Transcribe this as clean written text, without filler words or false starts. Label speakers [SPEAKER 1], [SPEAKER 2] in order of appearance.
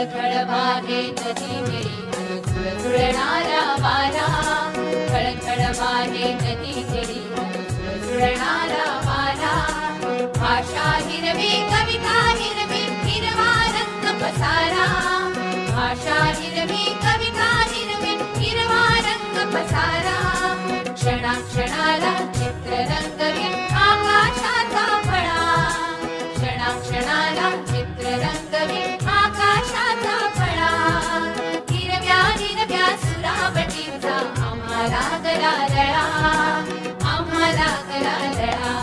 [SPEAKER 1] खळखळ वाहे नदी गिरी झुळझुळणारा वारा खळखळ वाहे नदी गिरी झुळझुळणारा वारा भाषा हिरवी कविता हिरवी हिरवा रंग पसारा भाषा हिरवी कविता हिरवी हिरवा रंग पसारा क्षणाक्षणाला चित्र रंगवी आकाशाचा फळा क्षणाक्षणाला चित्र रंगवी आकाशाचा फळा हिरव्या हिरव्या सुरावटीचा आम्हाला गला लळा आम्हाला गला लळा